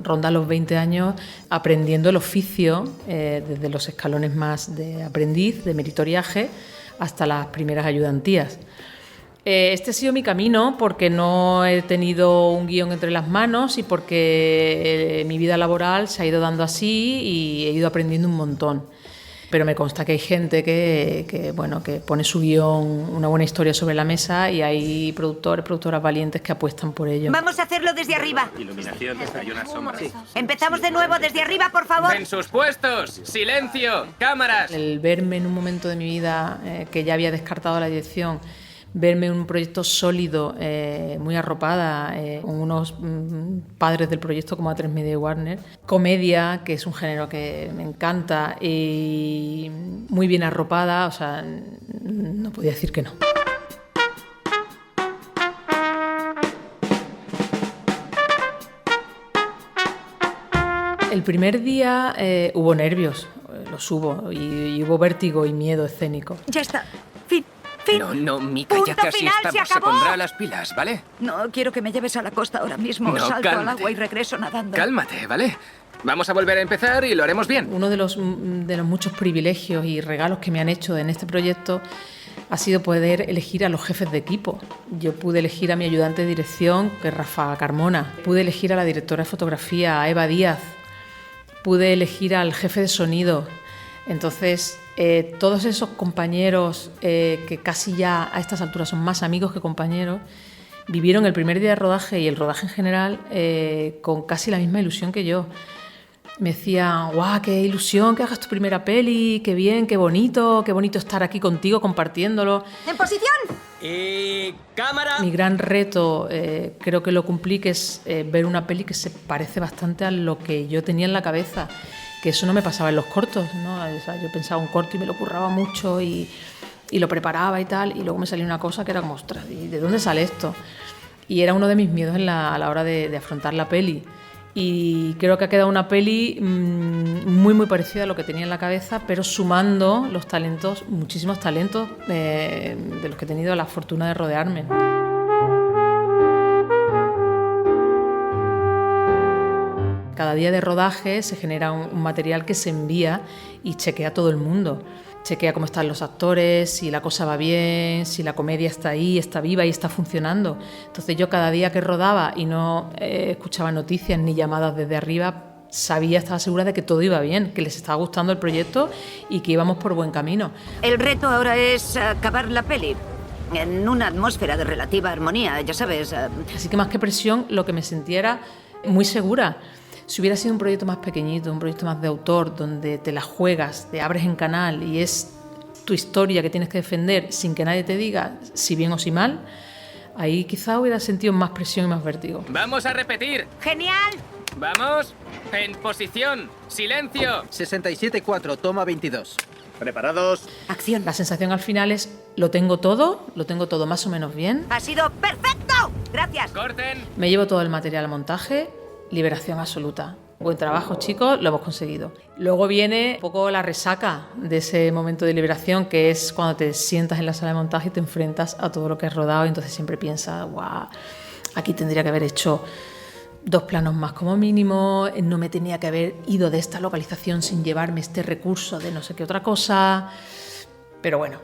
ronda los 20 años aprendiendo el oficio, desde los escalones más de aprendiz, de meritoriaje, hasta las primeras ayudantías. Este ha sido mi camino porque no he tenido un guión entre las manos y porque mi vida laboral se ha ido dando así y he ido aprendiendo un montón. Pero me consta que hay gente que pone su guión, una buena historia sobre la mesa, y hay productoras valientes que apuestan por ello.
Vamos a hacerlo desde arriba.
Iluminación, hay una sombra.
Empezamos de nuevo desde arriba, por favor.
¡En sus puestos! ¡Silencio! ¡Cámaras!
El verme en un momento de mi vida que ya había descartado la dirección, verme en un proyecto sólido, muy arropada, con unos padres del proyecto como A3 Media y Warner. Comedia, que es un género que me encanta, y muy bien arropada, o sea, no podía decir que no. El primer día hubo nervios, los hubo, y hubo vértigo y miedo escénico.
Ya está.
No, Mika, ya
Punto
casi
final,
estamos.
se acabó.
pondrá las pilas, ¿vale?
No, quiero que me lleves a la costa ahora mismo.
No,
Salto
cálmate.
al agua y regreso nadando.
Cálmate, ¿vale? Vamos a volver a empezar y lo haremos bien.
Uno de los muchos privilegios y regalos que me han hecho en este proyecto ha sido poder elegir a los jefes de equipo. Yo pude elegir a mi ayudante de dirección, que es Rafa Carmona. Pude elegir a la directora de fotografía, a Eva Díaz. Pude elegir al jefe de sonido. Entonces, todos esos compañeros que casi ya a estas alturas son más amigos que compañeros, vivieron el primer día de rodaje y el rodaje en general con casi la misma ilusión que yo. Me decían, guau, qué ilusión que hagas tu primera peli, qué bien, qué bonito estar aquí contigo compartiéndolo.
¡En posición!
Y cámara.
Mi gran reto, creo que lo cumplí, que es ver una peli que se parece bastante a lo que yo tenía en la cabeza, que eso no me pasaba en los cortos, ¿no? O sea, yo pensaba un corto y me lo curraba mucho y lo preparaba y tal, y luego me salía una cosa que era como, ostras, ¿y de dónde sale esto? Y era uno de mis miedos a la hora de afrontar la peli. Y creo que ha quedado una peli muy, muy parecida a lo que tenía en la cabeza, pero sumando los talentos, muchísimos talentos de los que he tenido la fortuna de rodearme. Cada día de rodaje se genera un material que se envía y chequea todo el mundo. Chequea cómo están los actores, si la cosa va bien, si la comedia está ahí, está viva y está funcionando. Entonces yo cada día que rodaba y no escuchaba noticias ni llamadas desde arriba, estaba segura de que todo iba bien, que les estaba gustando el proyecto y que íbamos por buen camino.
El reto ahora es acabar la peli en una atmósfera de relativa armonía, ya sabes.
Así que más que presión, lo que me sentía era muy segura. Si hubiera sido un proyecto más pequeñito, un proyecto más de autor, donde te la juegas, te abres en canal y es tu historia que tienes que defender sin que nadie te diga si bien o si mal, ahí quizá hubiera sentido más presión y más vértigo.
¡Vamos a repetir!
¡Genial!
¡Vamos! ¡En posición! ¡Silencio!
67-4, toma 22.
¿Preparados?
¡Acción!
La sensación al final es, lo tengo todo más o menos bien.
¡Ha sido perfecto! ¡Gracias!
¡Corten!
Me llevo todo el material al montaje, liberación absoluta. Buen trabajo, chicos, lo hemos conseguido. Luego viene un poco la resaca de ese momento de liberación, que es cuando te sientas en la sala de montaje y te enfrentas a todo lo que has rodado, y entonces siempre piensas, guau, aquí tendría que haber hecho 2 planos más como mínimo, no me tenía que haber ido de esta localización sin llevarme este recurso de no sé qué otra cosa, pero bueno.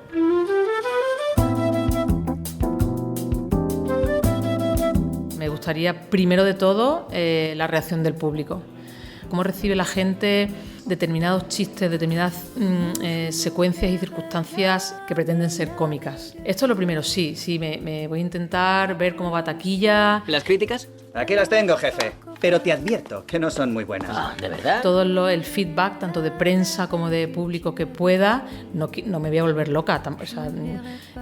Me gustaría, primero de todo, la reacción del público. Cómo recibe la gente determinados chistes, determinadas secuencias y circunstancias que pretenden ser cómicas. Esto es lo primero, sí, me voy a intentar ver cómo va taquilla.
¿Las críticas? Aquí las tengo, jefe. Pero te advierto que no son muy buenas.
¿De verdad?
Todo el feedback, tanto de prensa como de público que pueda, no me voy a volver loca,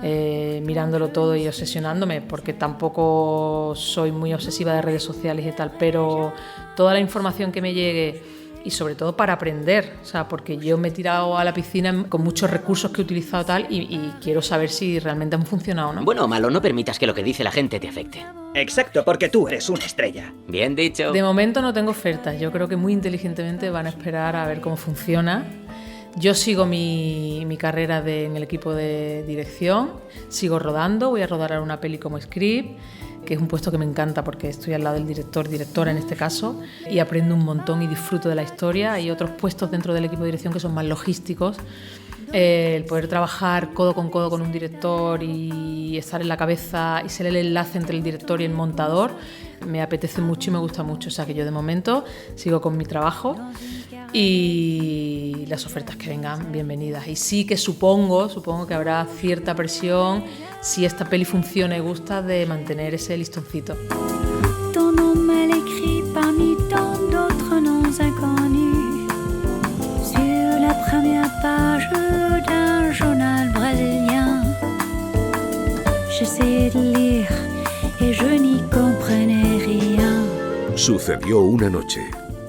mirándolo todo y obsesionándome, porque tampoco soy muy obsesiva de redes sociales y tal, pero toda la información que me llegue, y sobre todo para aprender, porque yo me he tirado a la piscina con muchos recursos que he utilizado tal y quiero saber si realmente han funcionado o no.
Bueno o malo, no permitas que lo que dice la gente te afecte.
Exacto, porque tú eres una estrella.
Bien dicho.
De momento no tengo ofertas, yo creo que muy inteligentemente van a esperar a ver cómo funciona. Yo sigo mi carrera en el equipo de dirección, sigo rodando, voy a rodar ahora una peli como script, que es un puesto que me encanta porque estoy al lado del directora en este caso, y aprendo un montón y disfruto de la historia. Hay otros puestos dentro del equipo de dirección que son más logísticos. El poder trabajar codo con un director y estar en la cabeza y ser el enlace entre el director y el montador me apetece mucho y me gusta mucho. O sea que yo de momento sigo con mi trabajo y las ofertas que vengan, bienvenidas. Y sí que supongo que habrá cierta presión, si esta peli funciona y gusta, de mantener ese listoncito.
Ton nom mal écrit parmi tant d'autres noms inconnus sur la première page d'un journal brésilien. J'essayais de lire et je n'y comprenais rien.
Sucedió una noche.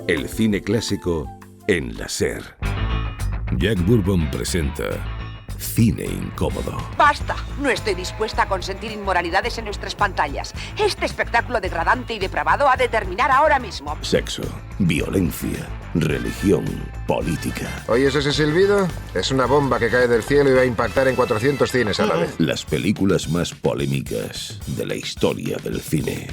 El cine clásico en la SER. Jack Bourbon presenta Cine Incómodo.
¡Basta! No estoy dispuesta a consentir inmoralidades en nuestras pantallas. Este espectáculo degradante y depravado ha de terminar ahora mismo.
Sexo, violencia, religión, política.
¿Oyes ese silbido? Es una bomba que cae del cielo y va a impactar en 400 cines a la vez.
Las películas más polémicas de la historia del cine.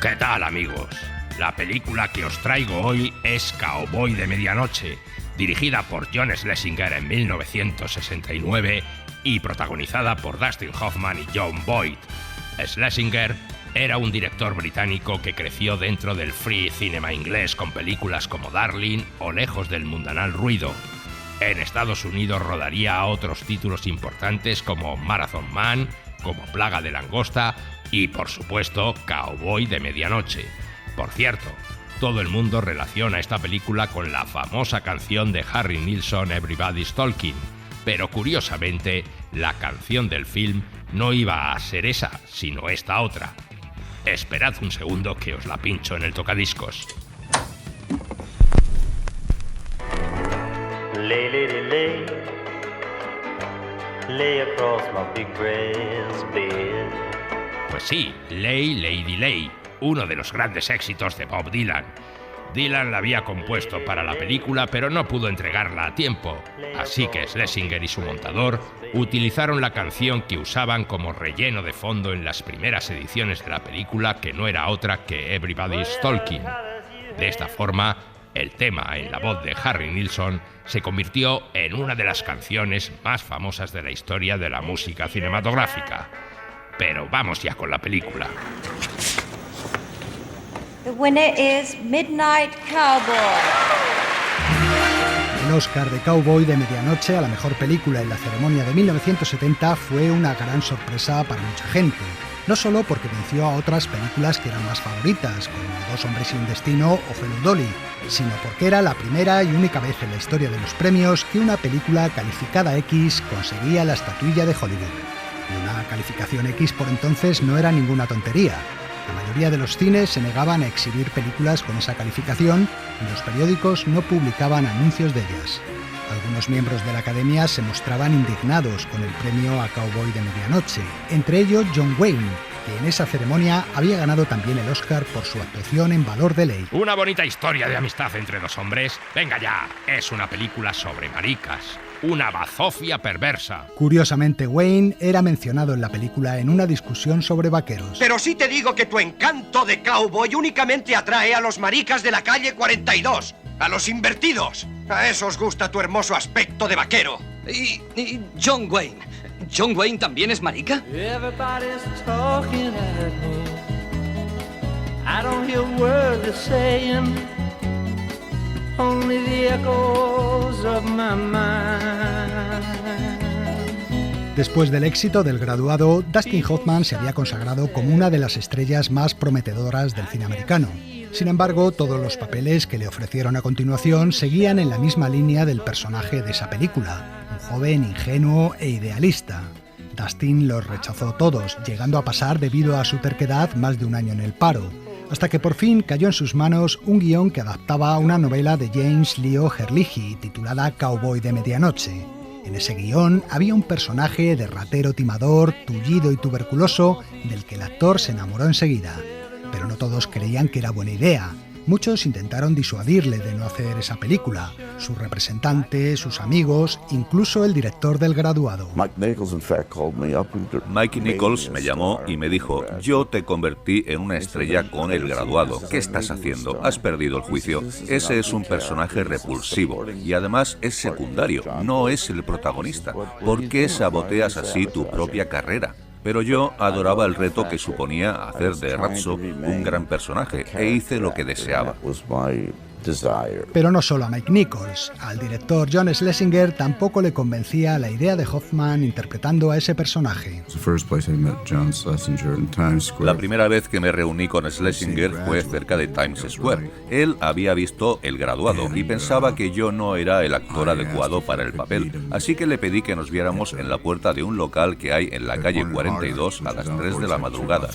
¿Qué tal, amigos? La película que os traigo hoy es Cowboy de Medianoche, dirigida por John Schlesinger en 1969 y protagonizada por Dustin Hoffman y Jon Voight. Schlesinger era un director británico que creció dentro del free cinema inglés con películas como Darling o Lejos del mundanal ruido. En Estados Unidos rodaría otros títulos importantes como Marathon Man, como Plaga de Langosta y, por supuesto, Cowboy de Medianoche. Por cierto, todo el mundo relaciona esta película con la famosa canción de Harry Nilsson, Everybody's Talking, pero curiosamente, la canción del film no iba a ser esa, sino esta otra. Esperad un segundo que os la pincho en el tocadiscos.
Lay, lady, lay, lay across my big brass bed.
Pues sí, Lay, Lady Lay, uno de los grandes éxitos de Bob Dylan. Dylan la había compuesto para la película, pero no pudo entregarla a tiempo, así que Schlesinger y su montador utilizaron la canción que usaban como relleno de fondo en las primeras ediciones de la película, que no era otra que Everybody's Talking. De esta forma, el tema, en la voz de Harry Nilsson, se convirtió en una de las canciones más famosas de la historia de la música cinematográfica. Pero vamos ya con la película.
The winner is Midnight Cowboy.
El Oscar de Cowboy de Medianoche a la mejor película en la ceremonia de 1970 fue una gran sorpresa para mucha gente. No solo porque venció a otras películas que eran más favoritas, como Dos hombres y un destino o Hello Dolly, sino porque era la primera y única vez en la historia de los premios que una película calificada X conseguía la estatuilla de Hollywood. Y una calificación X por entonces no era ninguna tontería. La mayoría de los cines se negaban a exhibir películas con esa calificación y los periódicos no publicaban anuncios de ellas. Algunos miembros de la Academia se mostraban indignados con el premio a Cowboy de Medianoche, entre ellos John Wayne, que en esa ceremonia había ganado también el Oscar por su actuación en Valor de Ley.
Una bonita historia de amistad entre dos hombres. Venga ya, es una película sobre maricas. Una bazofia perversa.
Curiosamente, Wayne era mencionado en la película en una discusión sobre vaqueros.
Pero sí te digo que tu encanto de cowboy únicamente atrae a los maricas de la calle 42, a los invertidos. A esos gusta tu hermoso aspecto de vaquero.
Y John Wayne. ¿John Wayne también es marica?
Everybody's talking at me. I don't hear a word they're saying. Only the echoes of my mind.
Después del éxito del Graduado, Dustin Hoffman se había consagrado como una de las estrellas más prometedoras del cine americano. Sin embargo, todos los papeles que le ofrecieron a continuación seguían en la misma línea del personaje de esa película, un joven ingenuo e idealista. Dustin los rechazó todos, llegando a pasar debido a su terquedad más de un año en el paro, hasta que por fin cayó en sus manos un guión que adaptaba a una novela de James Leo Herlihy titulada Cowboy de Medianoche. En ese guión había un personaje de ratero timador, tullido y tuberculoso del que el actor se enamoró enseguida. Pero no todos creían que era buena idea. Muchos intentaron disuadirle de no hacer esa película. Su representante, sus amigos, incluso el director del Graduado.
Mike Nichols me llamó y me dijo: yo te convertí en una estrella con El Graduado. ¿Qué estás haciendo? Has perdido el juicio. Ese es un personaje repulsivo y además es secundario, no es el protagonista. ¿Por qué saboteas así tu propia carrera? Pero yo adoraba el reto que suponía hacer de Ratso un gran personaje e hice lo que deseaba.
Pero no solo a Mike Nichols. Al director John Schlesinger tampoco le convencía la idea de Hoffman interpretando a ese personaje.
La primera vez que me reuní con Schlesinger fue cerca de Times Square. Él había visto El Graduado y pensaba que yo no era el actor adecuado para el papel, así que le pedí que nos viéramos en la puerta de un local que hay en la calle 42 a las 3 de la madrugada.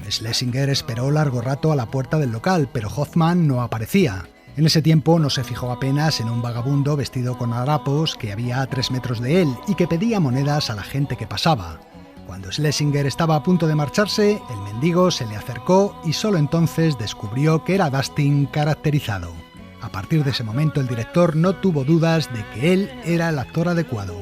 Schlesinger esperó largo rato a la puerta del local, pero Hoffman no aparecía. En ese tiempo no se fijó apenas en un vagabundo vestido con harapos que había a 3 metros de él y que pedía monedas a la gente que pasaba. Cuando Schlesinger estaba a punto de marcharse, el mendigo se le acercó y solo entonces descubrió que era Dustin caracterizado. A partir de ese momento el director no tuvo dudas de que él era el actor adecuado.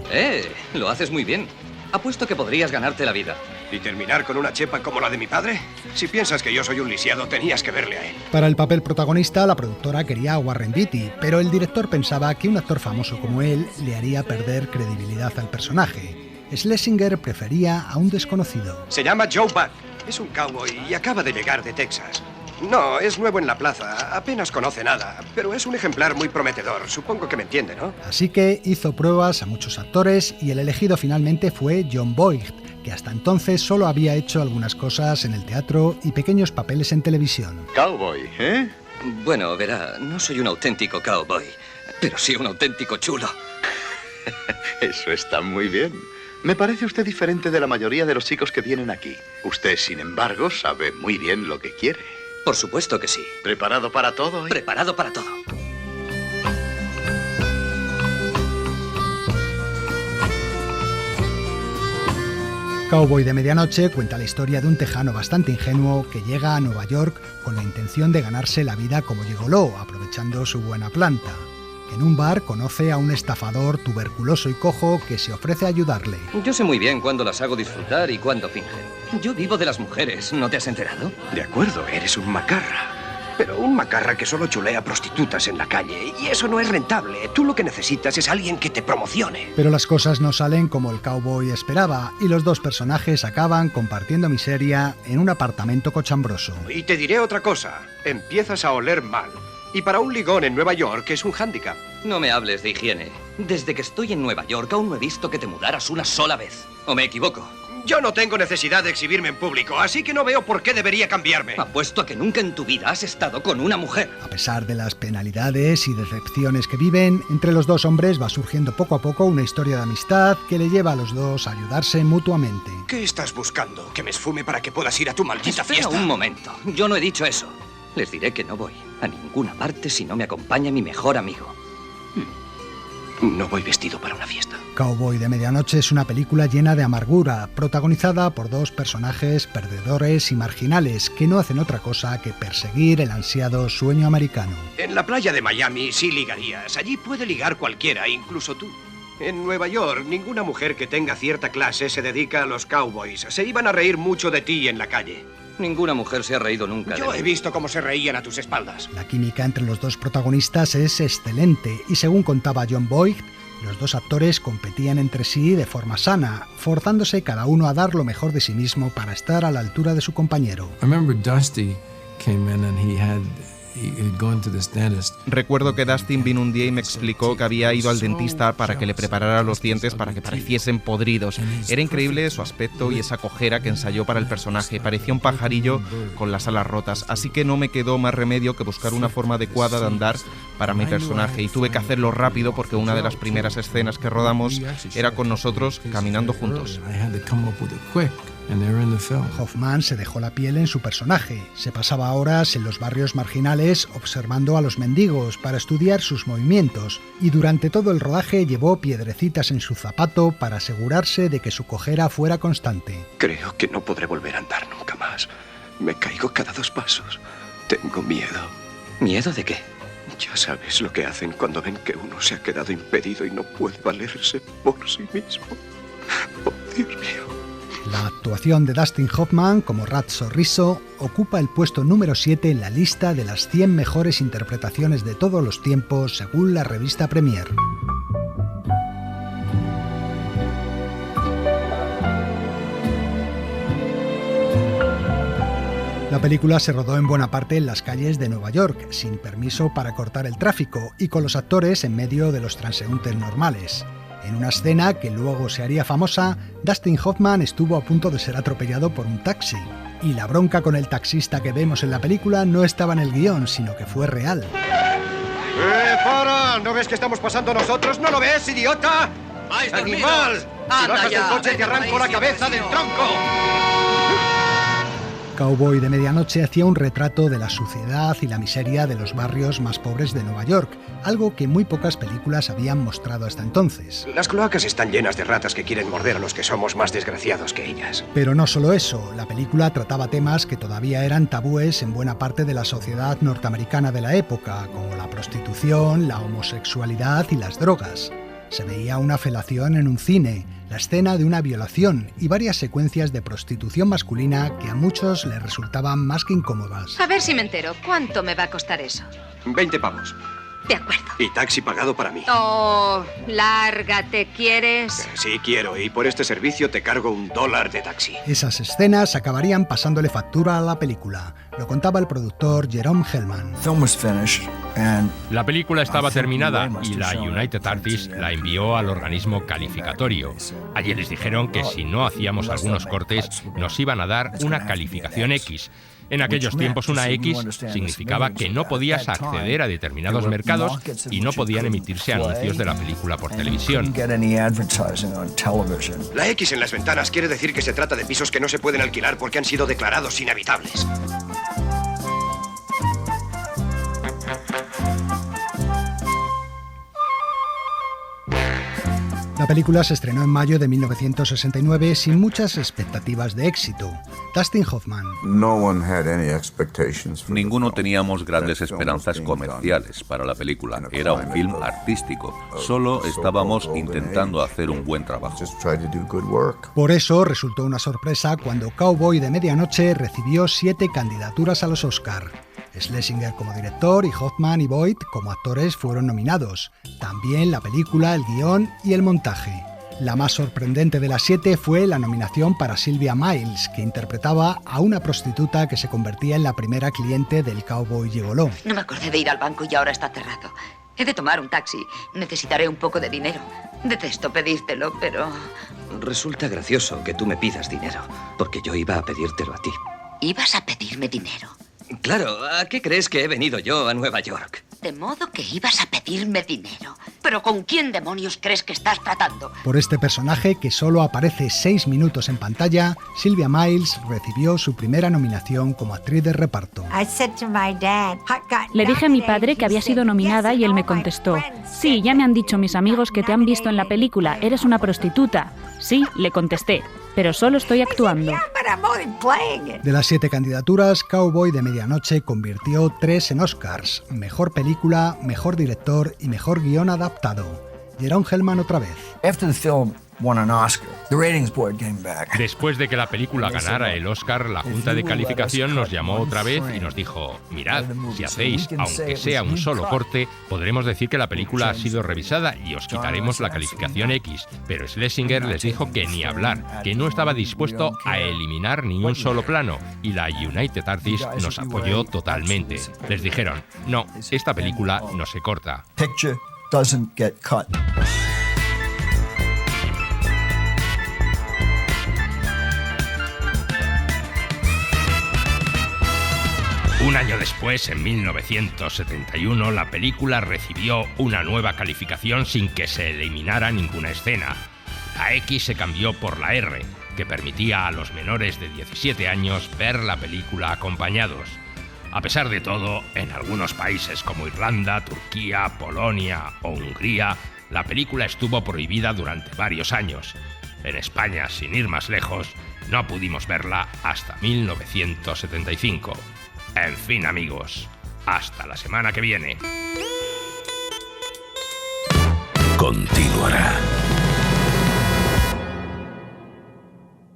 Lo haces muy bien. Apuesto que podrías ganarte la vida.
¿Y terminar con una chepa como la de mi padre? Si piensas que yo soy un lisiado, tenías que verle a él.
Para el papel protagonista, la productora quería a Warren Beatty, pero el director pensaba que un actor famoso como él le haría perder credibilidad al personaje. Schlesinger prefería a un desconocido.
Se llama Joe Buck. Es un cowboy y acaba de llegar de Texas. No, es nuevo en la plaza, apenas conoce nada, pero es un ejemplar muy prometedor. Supongo que me entiende, ¿no?
Así que hizo pruebas a muchos actores y el elegido finalmente fue John Voight, que hasta entonces solo había hecho algunas cosas en el teatro y pequeños papeles en televisión.
Cowboy, ¿eh?
Bueno, verá, no soy un auténtico cowboy, pero sí un auténtico chulo.
Eso está muy bien. Me parece usted diferente de la mayoría de los chicos que vienen aquí. Usted, sin embargo, sabe muy bien lo que quiere.
Por supuesto que sí.
¿Preparado para todo?
Preparado para todo.
Cowboy de Medianoche cuenta la historia de un tejano bastante ingenuo que llega a Nueva York con la intención de ganarse la vida como gigoló, aprovechando su buena planta. En un bar conoce a un estafador tuberculoso y cojo que se ofrece a ayudarle.
Yo sé muy bien cuándo las hago disfrutar y cuándo fingen. Yo vivo de las mujeres, ¿no te has enterado?
De acuerdo, eres un macarra. Pero un macarra que solo chulea prostitutas en la calle. Y eso no es rentable. Tú lo que necesitas es alguien que te promocione.
Pero las cosas no salen como el cowboy esperaba y los dos personajes acaban compartiendo miseria en un apartamento cochambroso.
Y te diré otra cosa. Empiezas a oler mal. Y para un ligón en Nueva York es un hándicap.
No me hables de higiene. Desde que estoy en Nueva York aún no he visto que te mudaras una sola vez. ¿O me equivoco?
Yo no tengo necesidad de exhibirme en público, así que no veo por qué debería cambiarme.
Apuesto a que nunca en tu vida has estado con una mujer.
A pesar de las penalidades y decepciones que viven, entre los dos hombres va surgiendo poco a poco una historia de amistad que le lleva a los dos a ayudarse mutuamente.
¿Qué estás buscando? ¿Que me esfume para que puedas ir a tu maldita fiesta?
Un momento, yo no he dicho eso. Les diré que no voy a ninguna parte si no me acompaña mi mejor amigo.
No voy vestido para una fiesta.
Cowboy de Medianoche es una película llena de amargura, protagonizada por dos personajes perdedores y marginales que no hacen otra cosa que perseguir el ansiado sueño americano.
En la playa de Miami sí ligarías. Allí puede ligar cualquiera, incluso tú. En Nueva York, ninguna mujer que tenga cierta clase se dedica a los cowboys. Se iban a reír mucho de ti en la calle.
Ninguna mujer se ha reído nunca.
Yo he visto cómo se reían a tus espaldas.
La química entre los dos protagonistas es excelente y según contaba John Boyd, los dos actores competían entre sí de forma sana, forzándose cada uno a dar lo mejor de sí mismo para estar a la altura de su compañero.
I remember Dusty came in and he had
Recuerdo que Dustin vino un día y me explicó que había ido al dentista para que le preparara los dientes para que pareciesen podridos. Era increíble su aspecto y esa cojera que ensayó para el personaje. Parecía un pajarillo con las alas rotas, así que no me quedó más remedio que buscar una forma adecuada de andar para mi personaje y tuve que hacerlo rápido porque una de las primeras escenas que rodamos era con nosotros caminando juntos.
Hoffman se dejó la piel en su personaje. Se pasaba horas en los barrios marginales observando a los mendigos para estudiar sus movimientos y durante todo el rodaje llevó piedrecitas en su zapato para asegurarse de que su cojera fuera constante.
Creo que no podré volver a andar nunca más. Me caigo cada 2 pasos. Tengo miedo.
¿Miedo de qué?
Ya sabes lo que hacen cuando ven que uno se ha quedado impedido y no puede valerse por sí mismo. Oh, Dios mío.
La actuación de Dustin Hoffman como Ratso Rizzo ocupa el puesto número 7 en la lista de las 100 mejores interpretaciones de todos los tiempos según la revista Premiere. La película se rodó en buena parte en las calles de Nueva York, sin permiso para cortar el tráfico y con los actores en medio de los transeúntes normales. En una escena que luego se haría famosa, Dustin Hoffman estuvo a punto de ser atropellado por un taxi. Y la bronca con el taxista que vemos en la película no estaba en el guión, sino que fue real.
¡Para! ¿No ves que estamos pasando nosotros? ¿No lo ves, idiota? ¡Animal! Si bajas del coche te arranco la cabeza del tronco.
Cowboy de Medianoche hacía un retrato de la suciedad y la miseria de los barrios más pobres de Nueva York, algo que muy pocas películas habían mostrado hasta entonces.
Las cloacas están llenas de ratas que quieren morder a los que somos más desgraciados que ellas.
Pero no solo eso, la película trataba temas que todavía eran tabúes en buena parte de la sociedad norteamericana de la época, como la prostitución, la homosexualidad y las drogas. Se veía una felación en un cine, la escena de una violación y varias secuencias de prostitución masculina que a muchos les resultaban más que incómodas.
A ver si me entero. ¿Cuánto me va a costar eso?
20 pavos.
De acuerdo.
Y taxi pagado para mí.
Oh, lárgate, ¿quieres?
Sí, quiero. Y por este servicio te cargo $1 de taxi.
Esas escenas acabarían pasándole factura a la película. Lo contaba el productor Jerome Hellman.
La película estaba terminada y la United Artists la envió al organismo calificatorio. Allí les dijeron que si no hacíamos algunos cortes nos iban a dar una calificación X. En aquellos tiempos una X significaba que no podías acceder a determinados mercados y no podían emitirse anuncios de la película por televisión.
La X en las ventanas quiere decir que se trata de pisos que no se pueden alquilar porque han sido declarados inhabitables.
La La película se estrenó en mayo de 1969 sin muchas expectativas de éxito. Dustin Hoffman.
Ninguno teníamos grandes esperanzas comerciales para la película. Era un film artístico. Solo estábamos intentando hacer un buen trabajo.
Por eso resultó una sorpresa cuando Cowboy de Medianoche recibió 7 candidaturas a los Oscar. Schlesinger como director y Hoffman y Boyd como actores fueron nominados. También la película, el guión y el montaje. La más sorprendente de las 7 fue la nominación para Sylvia Miles, que interpretaba a una prostituta que se convertía en la primera cliente del cowboy gigoló.
No me acordé de ir al banco y ahora está cerrado. He de tomar un taxi. Necesitaré un poco de dinero. Detesto pedírtelo, pero...
Resulta gracioso que tú me pidas dinero, porque yo iba a pedírtelo a ti.
¿Ibas a pedirme dinero?
Claro, ¿a qué crees que he venido yo a Nueva York?
De modo que ibas a pedirme dinero. ¿Pero con quién demonios crees que estás tratando?
Por este personaje, que solo aparece 6 minutos en pantalla, Sylvia Miles recibió su primera nominación como actriz de reparto.
Le dije a mi padre que había sido nominada y él me contestó: sí, ya me han dicho mis amigos que te han visto en la película, eres una prostituta. Sí, le contesté, pero solo estoy actuando.
De las 7 candidaturas, Cowboy de Medianoche convirtió 3 en Oscars: Mejor Película, Mejor Director y Mejor Guión Adaptado. Jerome Hellman otra vez.
Después de que la película ganara el Oscar, la Junta de Calificación nos llamó otra vez y nos dijo: mirad, si hacéis, aunque sea un solo corte, podremos decir que la película ha sido revisada y os quitaremos la calificación X. Pero Schlesinger les dijo que ni hablar, que no estaba dispuesto a eliminar ni un solo plano, y la United Artists nos apoyó totalmente. Les dijeron: no, esta película no se corta. Un año después, en 1971, la película recibió una nueva calificación sin que se eliminara ninguna escena. La X se cambió por la R, que permitía a los menores de 17 años ver la película acompañados. A pesar de todo, en algunos países como Irlanda, Turquía, Polonia o Hungría, la película estuvo prohibida durante varios años. En España, sin ir más lejos, no pudimos verla hasta 1975. En fin, amigos, hasta la semana que viene.
Continuará.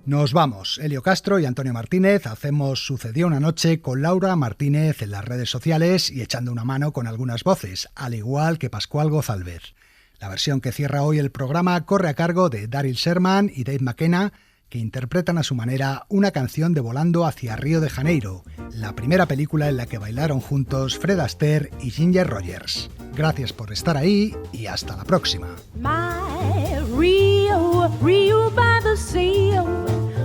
Nos vamos. Elio Castro y Antonio Martínez hacemos Sucedió una noche con Laura Martínez en las redes sociales y echando una mano con algunas voces, al igual que Pascual Gozalvez. La versión que cierra hoy el programa corre a cargo de Daryl Sherman y Dave McKenna, que interpretan a su manera una canción de Volando hacia Río de Janeiro, la primera película en la que bailaron juntos Fred Astaire y Ginger Rogers. Gracias por estar ahí y hasta la próxima.
My Rio, Rio by the sea,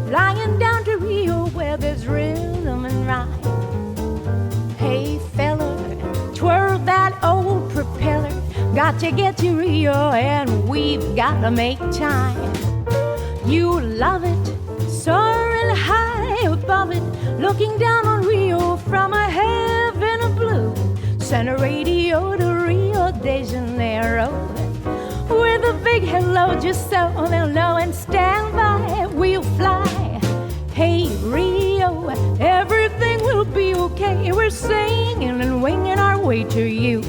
flying down to Rio where there's rhythm and rhyme. Hey fella, twirl that old propeller, got to get to Rio and we've got to make time. You love it, soaring high above it, looking down on Rio from a heaven of blue. Send a radio to Rio de Janeiro with a big hello just so they'll know and stand by. We'll fly. Hey Rio, everything will be okay. We're singing and winging our way to you.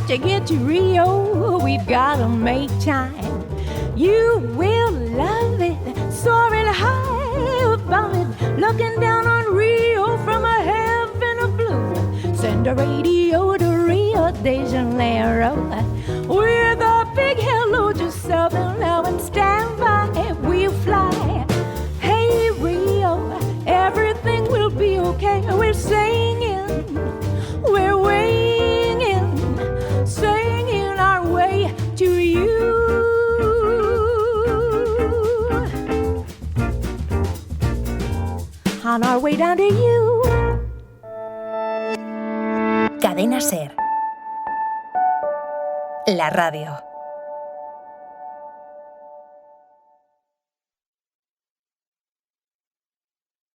to get to Rio, we've gotta make time. You will love it, soaring high above it, looking down on Rio from a heaven of blue. Send a radio to Rio de Janeiro with a big hello to Southern now and stand by, we'll fly. Hey Rio, everything will be okay. We're singing, we're winging, singing our way to you. On our way down to you.
Cadena SER. La radio.